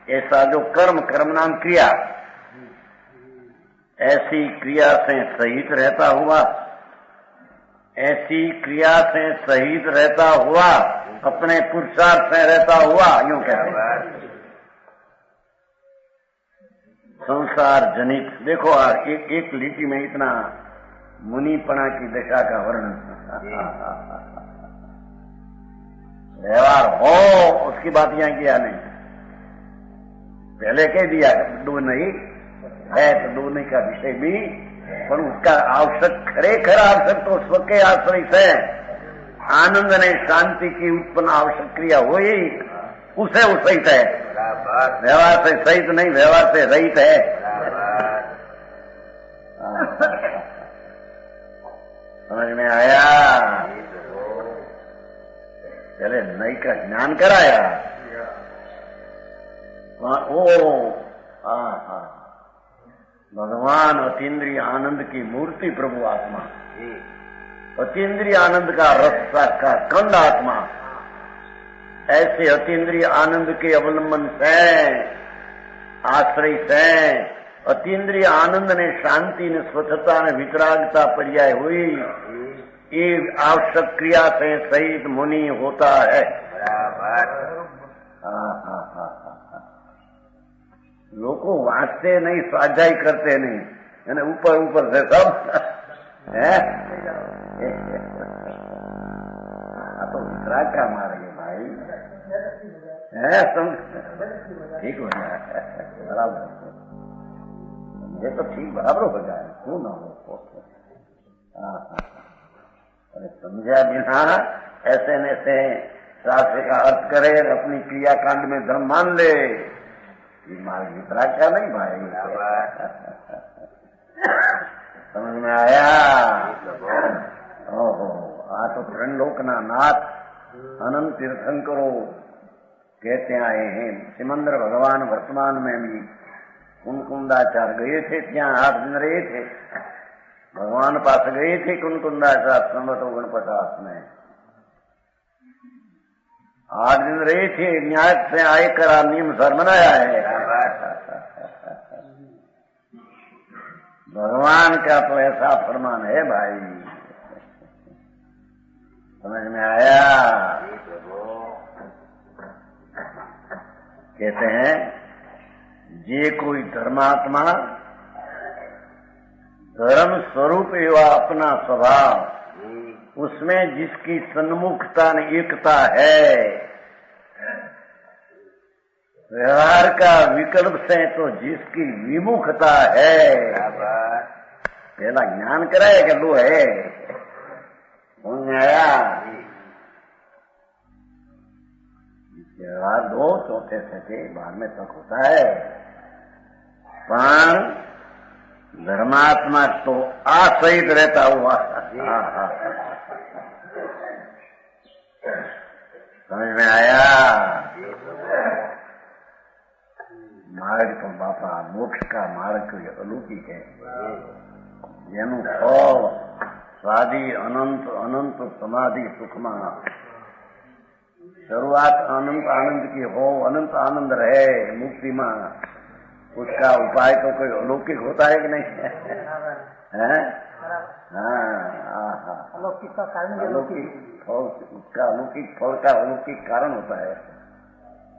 ऐसा जो कर्म कर्म नाम क्रिया ऐसी क्रिया से सहित रहता हुआ ऐसी क्रिया से सहित रहता हुआ अपने पुरुषार्थ से रहता हुआ यूं कहते हैं संसार जनित। देखो एक लिटी में इतना मुनिपना की दशा का वर्णन व्यवहार हो उसकी बात यहाँ किया नहीं, पहले कह दिया दो नहीं है तो दो नहीं का विषय भी पर उसका आवश्यक खरेखर आवश्यक तो स्व के आश्रय से आनंद ने शांति की उत्पन्न आवश्यक क्रिया हुई उसे वो सहित है, व्यवहार से सहित नहीं व्यवहार से रहित है। समझ में आया? चले नई का ज्ञान कराया भगवान अतीन्द्रिय आनंद की मूर्ति प्रभु आत्मा अतीन्द्रिय आनंद का रस का कंद आत्मा ऐसे अतीन्द्रिय आनंद के अवलंबन से आश्रय से अतीन्द्रिय आनंद ने शांति ने स्वच्छता ने वितरागता पर्याय हुई ये आवश्यक क्रिया से सहित मुनि होता है। लोगों वांचते नहीं स्वाध्याय करते नहीं यानी ऊपर ऊपर से सब है तो वितराग का मारेंगे भाई है ठीक हो जाए बराबर ये तो ठीक बराबर हो जाए क्यों ना हो। अरे समझा बिना ऐसे न ऐसे शास्त्र का अर्थ करे अपनी क्रियाकांड में धर्म मान ले ये मार्ग वितराग का नहीं भाई। समझ में आया? ओहो, आ तो त्रिलोकना नाथ अनंत तीर्थंकरो कहते आए हैं। सिमंदर भगवान वर्तमान में भी कुंकुंदाचार्य गए थे, ત્યાં 8 दिन रहे थे। भगवान पास गए थे कुंकुंदाचार्य संवत 49 में 8 दिन रहे थे। न्याय से आए करा नियम सर बनाया है। भगवान का तो ऐसा फरमान है भाई। समझ में आया? कहते हैं जे कोई धर्मात्मा धर्म स्वरूप एवं अपना स्वभाव उसमें जिसकी सन्मुखता एकता है, व्यवहार का विकल्प से तो जिसकी विमुखता है, पहला ज्ञान कराए कि वो है। आया व्यवहार 2 चौथे से बाद में तक होता है। पण धर्मात्मा तो असहित रहता हुआ। समझ में आया? मार्ग तो बापा मोक्ष का मार्ग अलौकिक है। જેનું ફળ સ્વાદી અનંત અનંત समाधि सुखमा। शुरुआत अनंत आनंद की हो, अनंत आनंद रहे मुक्ति में, उसका उपाय तो कोई अलौकिक होता है कि नहीं है? अलौकिक का कारण अलौकिक फल, उसका अलौकिक फल का अलौकिक कारण होता है।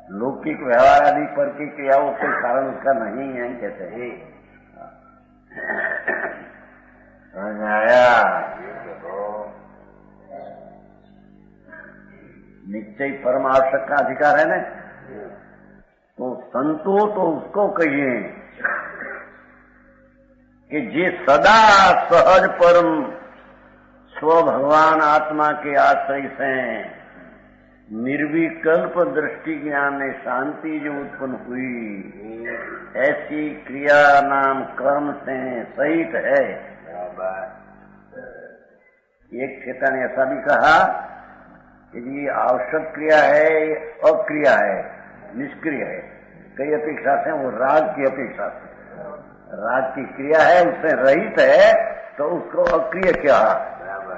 लौकिक व्यवहार आदि पर की क्रियाओं के कारण उसका नहीं है कहते हैं। समझ में आया? निश्चय परम आवश्यक का अधिकार है ना। तो संतो तो उसको कहिए कि जे सदा सहज परम स्व भगवान आत्मा के आश्रय से निर्विकल्प दृष्टि ज्ञान में शांति जो उत्पन्न हुई, ऐसी क्रिया नाम कर्म से सहित है। एक क्षेत्र ने ऐसा भी कहा कि ये आवश्यक क्रिया है, अक्रिया है, निष्क्रिय है। कई अपेक्षा से वो राग की अपेक्षा से, राग की क्रिया है उससे रहित है तो उसको अक्रिय कहा,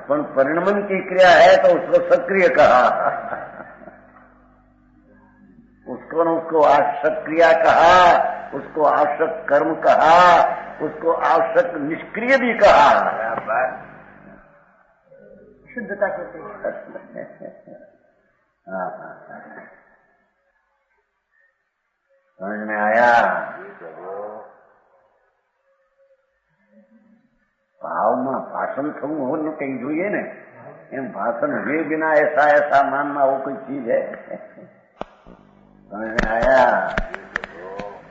पर परिणमन की क्रिया है तो उसको सक्रिय कहा। उसको आवश्यक क्रिया कहा, उसको आवश्यक कर्म कहा, उसको आवश्यक निष्क्रिय भी कहा। शुद्धता कहते हैं। समझ में आया? ભાવમાં ભાષણ થવું હોય ને કઈ જોઈએ ને, એમ ભાષણ हुए बिना ऐसा ऐसा मानना वो कोई चीज है? समझ में आया?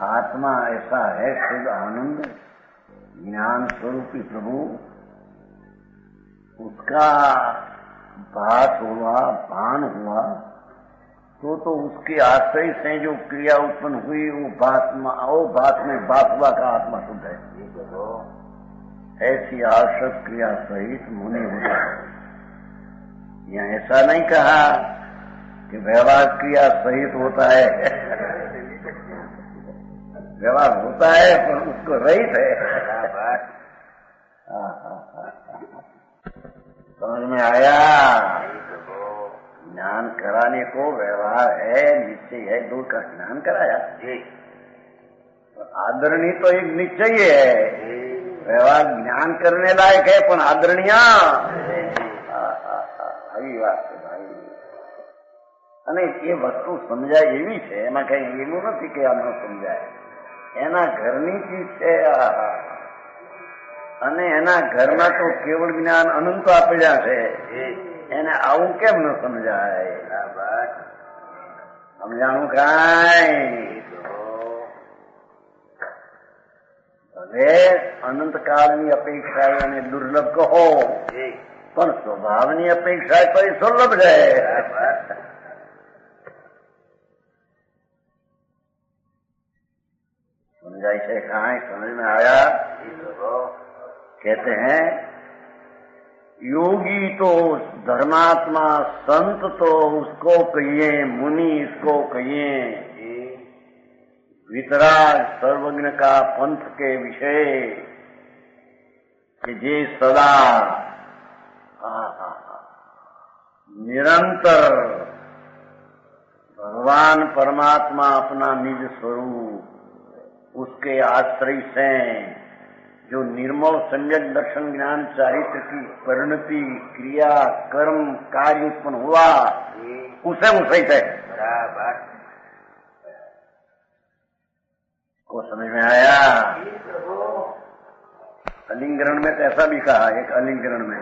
आत्मा ऐसा है शुद्ध आनंद ज्ञान स्वरूपी प्रभु, उसका भास हुआ, भान हुआ तो उसके आश्रय से जो क्रिया उत्पन्न हुई वो भास में बासुआ का आत्मा शुद्ध है। ऐसी आवश्यक क्रिया सहित मुनि होता है। यहाँ ऐसा नहीं कहा कि व्यवहार क्रिया सहित होता है। व्यवहार होता है पर उसको रहित है। समझ में आया? ज्ञान कराने को व्यवहार है, निश्चय है, 2 का ज्ञान कराया। आदरणीय तो एक निश्चय है, व्यवहार ज्ञान करने लायक है पण आदरणीय આવી વાત છે ભાઈ। અને એ વસ્તુ સમજાય એવી છે, એમાં કઈ એવું નથી કે આ ન સમજાય, એના ઘરની ચીજ છે। અને એના ઘરમાં તો કેવળ જ્ઞાન અનંત આપેલા છે, એને આવું કેમ ન સમજાય? સમજાણું કાંઈ? હવે અનંત કાળની અપેક્ષા એને દુર્લભ કહો, પણ સ્વભાવની અપેક્ષા તો એ સુલભ છે। समझाई से कहा है, समझ में आया? कहते हैं योगी तो धर्मात्मा संत तो उसको कहिए, मुनि इसको कहिए, वितराग सर्वज्ञ का पंथ के विषय कि जे सदा निरंतर भगवान परमात्मा अपना निज स्वरूप उसके आश्रय से जो निर्मल सम्यक दर्शन ज्ञान चारित्र की परिणति क्रिया कर्म कार्य उत्पन्न हुआ उसे वो सही है। बराबर को समझ में आया? अलिंगरण में तो ऐसा भी कहा, एक अलिंगरण में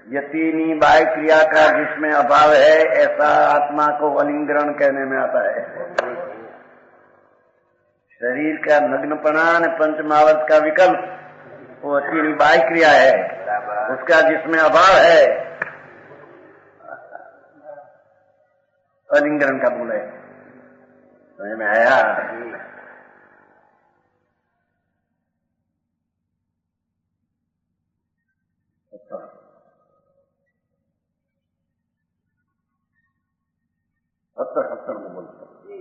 यतीनी बाय क्रिया का जिसमें अभाव है ऐसा आत्मा को अलिंगरण कहने में आता है। शरीर का नग्नपना पंचमावर्त का विकल्प वो यतीनी बाय क्रिया है, उसका जिसमें अभाव है अलिंगरण का बोले। समझ में आया? सत्तर को बोलते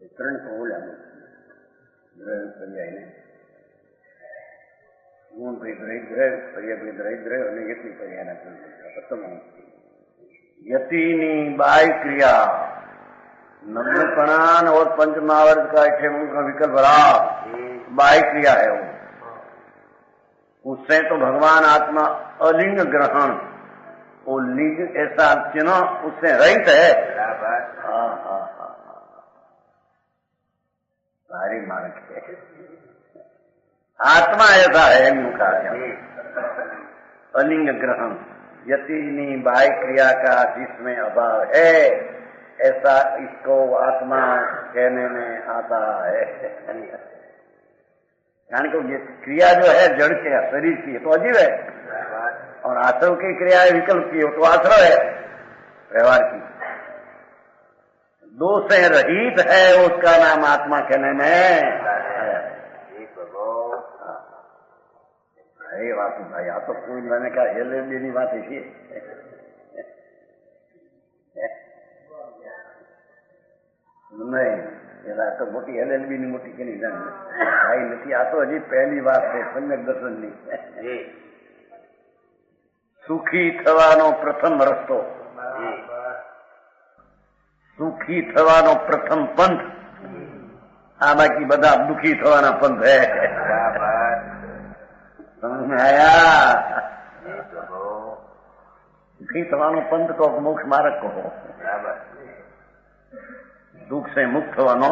त्रण को बोला यतीनी बाय क्रिया नग्नपणान और पंचमावर्त का का विकल्प रहा बाय क्रिया है वो। उससे तो भगवान आत्मा अलिंग ग्रहण वो लिंग ऐसा चिन्ह उससे रहित है। सारी मार्ग है आत्मा ऐसा है इनका अलिंग ग्रहण यतीनी बाह्य क्रिया का जिसमें अभाव है ऐसा इसको आत्मा कहने में आता है। यानी कि ये क्रिया जो है जड़ के शरीर की तो अजीब है और आश्रव की क्रिया है विकल्प की तो आश्रव है व्यवहार की। दो से रहित है उसका नाम आत्मा कहने में अरे बात भाई आप तो कोई मैंने कहा हेले मेरी बात ऐसी नहीं પેલા તો મોટી LLB ની મોટી કે નહીં જાણે ભાઈ નથી આ તો હજી પહેલી વાત છે સમ્યક દર્શનની। સુખી થવાનો પ્રથમ રસ્તો સુખી થવાનો પ્રથમ પંથ આ બાકી બધા દુખી થવાના પંથ હે। समझ में आया? दुखी थवानो पंथ को मोक्ष मार्ग को दुख से मुक्त थवानो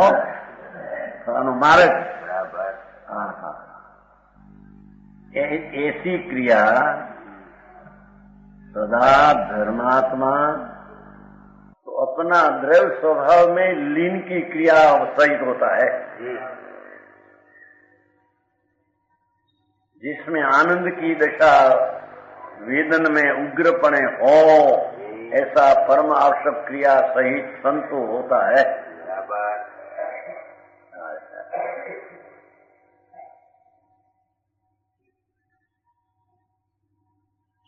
मार्ग। ऐसी क्रिया सदा धर्मात्मा तो अपना द्रव्य स्वभाव में लीन की क्रिया सहित होता है जिसमें आनंद की दशा वेदन में उग्रपणे हो ऐसा परम आवश्यक क्रिया सहित संतो होता है।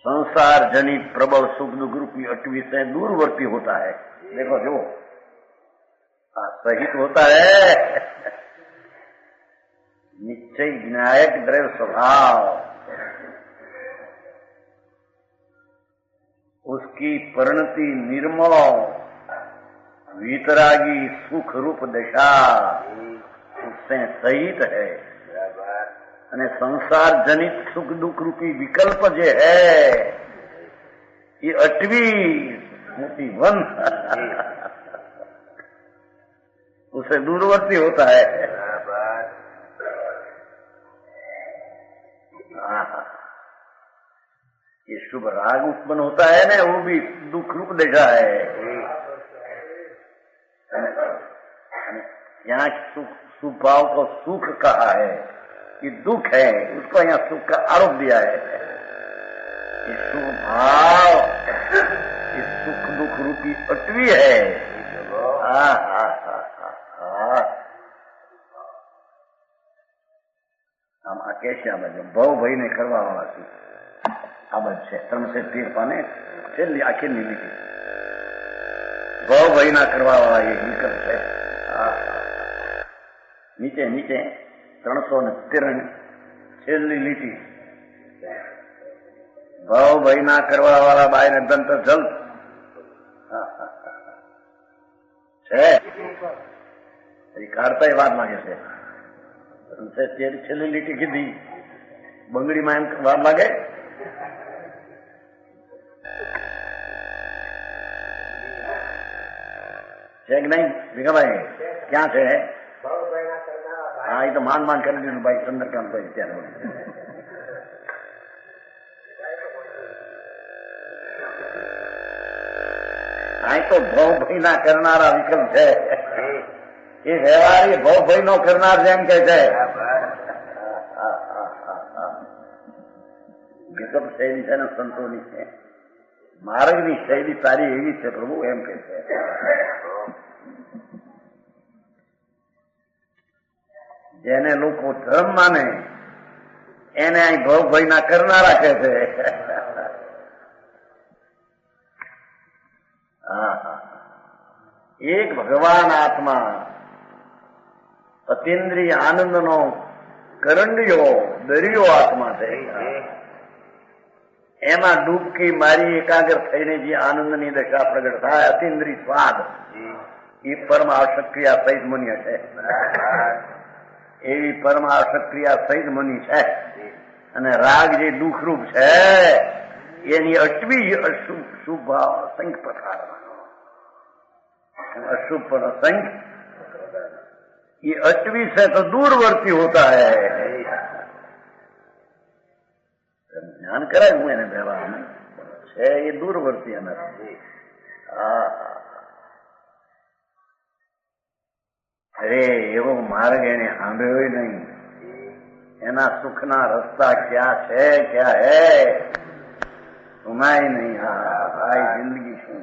संसार जनित प्रबल सुख दुख रूपी अटवी से दूरवर्ती होता है। देखो जो सहित होता है निश्चय विनायक द्रव्य स्वभाव उसकी परिणति निर्मल वीतरागी सुख रूप दशा उससे सहित है અને संसार जनित सुख दुख रूपी विकल्प जो है ये अटवी मोटी वन उसे दूरवर्ती होता है। ये शुभ राग उत्पन्न होता है ना वो भी दुख रूप दशा है। यहाँ सुख भाव को सुख कहा है कि दुख है उसको यहाँ सुख का आरोप दिया है। ये शुभ भाव ये सुख दुख रूपी अटवी है। कैसे આ બાજુ ભાઈ ને કરવા વાળા છું આ બાજુ છે 313 પાને છેલ્લી આખીની લીટી ભાઈ ના કરવા વાળા એ વિકલ્પ છે નીચે નીચે 313 છેલ્લી લીટી ભાઈ ના કરવા વાળા બાય ને દંત જલ છે કાઢતા વાર લાગે છે છેલ્લી લીટી કીધી બંગડીમાં એમ વાર લાગે છે કે નહીં ભીખાભાઈ ક્યાં છે હા એ તો માન કરી દીધું ભાઈ ચંદ્રકાંત ભાઈ ત્યારે આ તો ભાઈ ના કરનારા વિકલ્પ છે એ વ્યવહારી ભાઈ નો કરનાર જેમ કે છે વિકલ્પ શૈલી છે ને સંતોની છે માર્ગની શૈલી સારી એવી છે પ્રભુ એમ કે છે જેને લોકો ધર્મ માને એને અહીં ભાઈ ના કરનારા કહે છે એક ભગવાન આત્મા અતિન્દ્રિય આનંદનો કરંડિયો દરિયો આત્મા છે એમાં ડૂબકી મારી એકાગ્ર થઈને જે આનંદની દશા પ્રગટ થાય અતિન્દ્રિય સ્વાદ એ પરમ આવશ્યક ક્રિયા સહિત મુનિ છે એવી પરમ આવશ્યક ક્રિયા સહિત મુનિ છે અને રાગ જે દુઃખરૂપ છે એની અટવી અશુભ શુભ અસંખ્ય પ્રકારના अशुभ पर असंख्य ये अटवी से तो दूरवर्ती होता है ज्ञान कराए हुए ने व्यवहार में है ये दूरवर्ती अनर्थ अरे एवो मार्ग एने सांभळ्यो नहीं एना सुखना रस्ता क्या है सुनाई नहीं भाई जिंदगी शू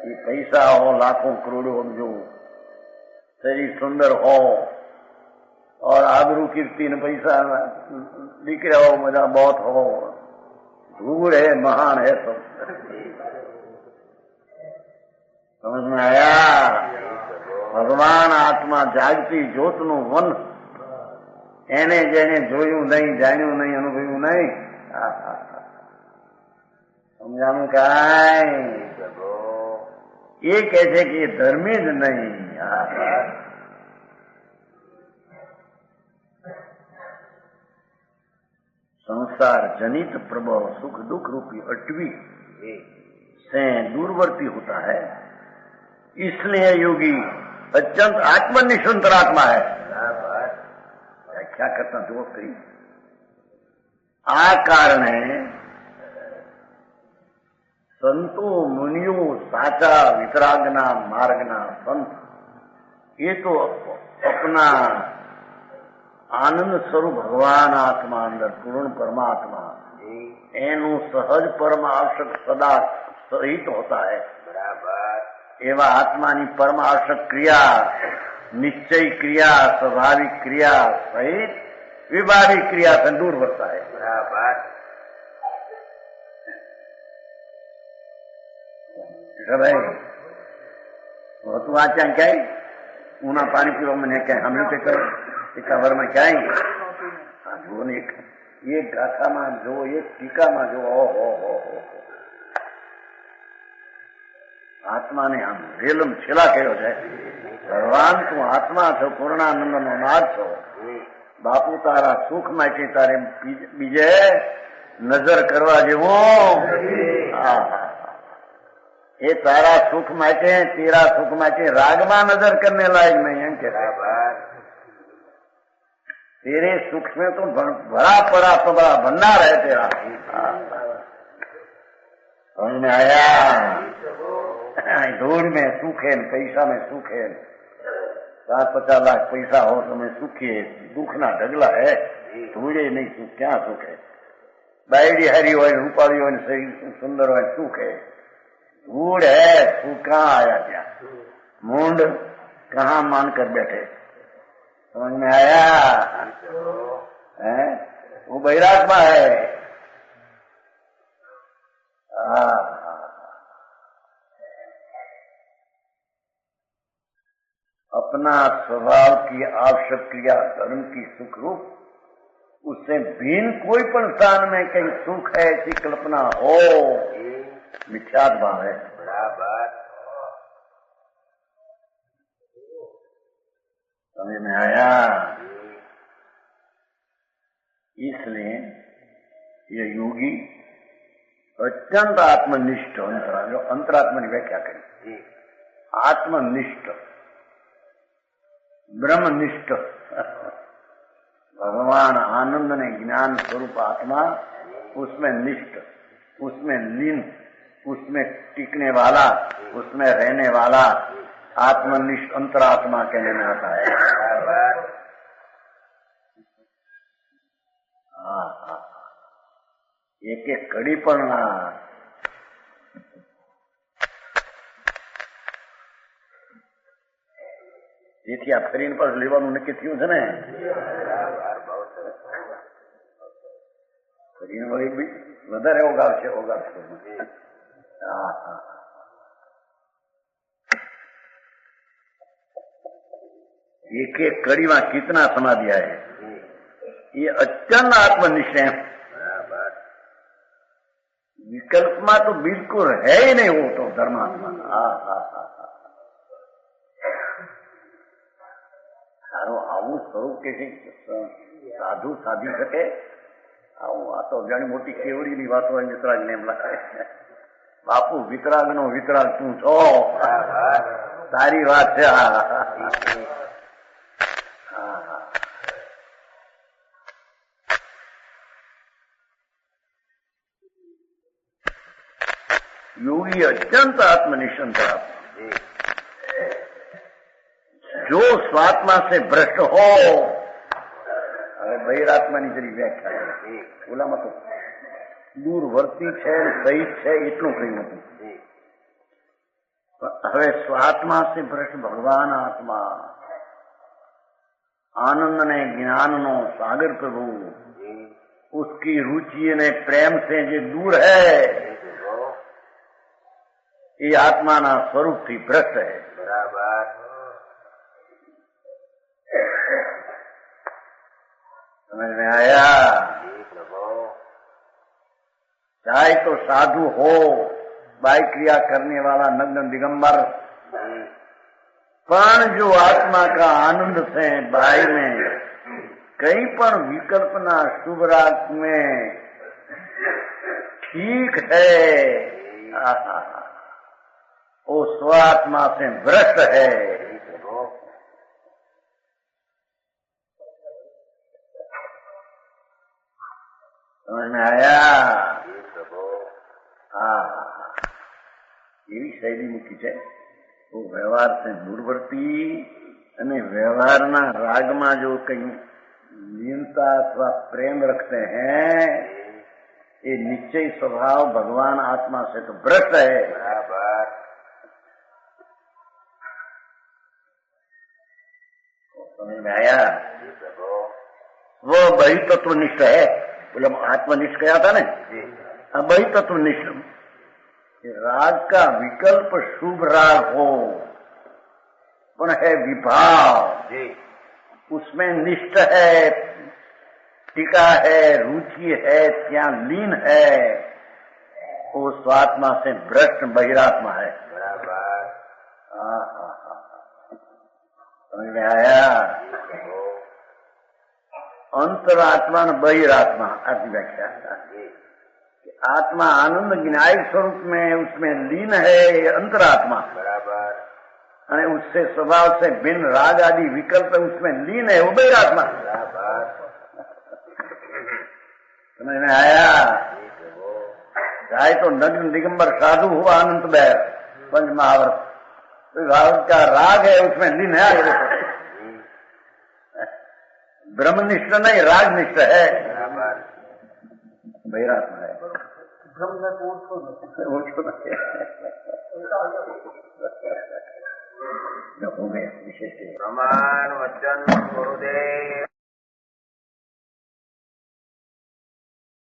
ये पैसा हो लाखों करोड़ों जो शरीर सुंदर हो और आबरू कीर्ति ने पैसा दिख रहा हो मजा बहुत हो धूल है महान है सब समझ में आया भगवान आत्मा जागती ज्योत नु वन एने जेने जोयू नहीं जाण्यू नहीं अनुभव्यू नहीं समझाणु काय ये कहते कि ये धर्मी ज नहीं संसार जनित प्रभाव सुख दुख रूपी अटवी से दूरवर्ती होता है इसलिए योगी अत्यंत आत्मनिष्ठंतर आत्मा है क्या करता जो कही आ कारण है संतो मुनियो साचा वितरागना मार्गना संत ये तो अपना आनंद स्वरूप भगवान आत्मा अंदर पूर्ण परमात्मा एनु सहज परम आवश्यक सदा सहित होता है बराबर एवं आत्मा नी परम आवश्यक क्रिया निश्चय क्रिया स्वाभाविक क्रिया सहित विभाविक क्रिया से दूर बढ़ता है बराबर भाई वो तू आज क्या ऊना पानी पीवा मैंने क्या हम लोग कवर में क्या जो एक गाथा में जो एक टीका में जो हो आत्मा ने आम रेलम छेला कहो है भगवान तू आत्मा छो पूर्णानंद नो नाथ छो बापू तारा सुख माटे तारे बीजे नजर करवा जेवो ये तारा सुख माटे तेरा सुख माटे रागमा नजर करने लायक नहीं है क्या तेरे सुख में तो भरा पड़ा तो बड़ा भंडार है तेरा समझ में आया धूल में सुख है पैसा में सुख है 50 लाख पैसा हो तो मैं सुखी है दुख ना ढगला है धूले नहीं सुख क्या सुख है बायडी हरी हो रूपाली हो शरीर सुंदर हो सुख है धूल है सुख कहाँ आया क्या मूंड कहाँ मान कर बैठे समझ में आया है, वो बहिरात्मा है। अपना स्वभाव की आवश्यक क्रिया धर्म की सुख रूप, उससे भिन्न कोई पण स्थान में कहीं सुख है ऐसी कल्पना हो, मिथ्यात्व भाव है। बराबर समझ में आया। इसलिए ये योगी अत्यंत आत्मनिष्ठ जो अंतरात्मा की व्याख्या करें, आत्मनिष्ठ ब्रह्मनिष्ठ, भगवान आनंद ने ज्ञान स्वरूप आत्मा, उसमें निष्ठ, उसमें लीन, उसमें टिकने वाला, उसमें रहने वाला आत्मनिष्ठ अंतरात्मा कहने में आता है। एक एक कड़ी पर ना જેથી આ ફરીને પર લેવાનું નક્કી થયું છે ને, ફરીને વળી વધારે ઓગાવશે. एक एक कड़ी में कितना समा दिया है, ये अत्यंत आत्मनिश्चय। विकल्प में तो बिल्कुल है ही नहीं वो तो धर्मात्मा। સારું આવું સ્વરૂપ કે છે સાધુ સાધી શકે, આવું આ તો જાણી મોટી કેવડીની વાતો હોય. વિતરાગને એમ લાગે, બાપુ વિતરાગનો વિતરાગ તું છો, સારી વાત છે. योगी अत्यंत आत्मनिष्ठ आत्मा, जो स्वात्मा से भ्रष्ट हो, बहिरात्मा की जरी व्याख्या ओलाમાં તો દૂરવર્તી છે, સહિત છે એટલું કહ્યું હતું. હવે स्वात्मा से भ्रष्ट भगवान आत्मा, आनंद ने ज्ञान नो सागर प्रभु, उसकी रुचि ने प्रेम से जो दूर है, ये आत्मा ना स्वरूप थी भ्रष्ट है. बराबर समझ में आया. चाहे तो साधु हो, बाई क्रिया करने वाला नग्न दिगंबर, पण जो आत्मा का आनंद से बाई में कहीं पर विकल्पना शुभ रात में ठीक है, वो स्वात्मा से भ्रष्ट है. समझ में आया. એવી શૈલી મૂકી છે. वो व्यवहार से दूरवर्ती અને વ્યવહારના રાગમાં जो कहीं लीनता अथवा प्रेम रखते हैं, ये निश्चय स्वभाव भगवान आत्मा से तो भ्रष्ट है. बराबर समझ में आया. वो बही तत्वनिष्ठ है, बोले आत्मनिष्ठ कहा था ना, बही तत्वनिष्ठ. राग का विकल्प शुभ राग हो, पण है विभाव, उसमें निष्ठ है, टीका है, रुचि है, त्या लीन है, वो स्वात्मा से भ्रष्ट बहिरात्मा है. बराबर समझ में आया. अंतरात्मा न बहिरात्मा ऐसी व्याख्या. आत्मा आनंद ज्ञायक स्वरूप में उसमें लीन है अंतरात्मा. बराबर. और उससे स्वभाव से भिन्न राग आदि विकल्प उसमें लीन है, वो बहिरात्मा. बराबर समझ में आया. चाहे तो नग्न दिगंबर साधु हुआ अनंत बैर पंच महावर्त, तो भाव का राग है उसमें लीन है. ब्रह्मनिष्ठ नहीं, रागनिष्ठ है. बराबर बहिरात्मा है. हो गया विशेष प्रमाण वचन गुरुदेव.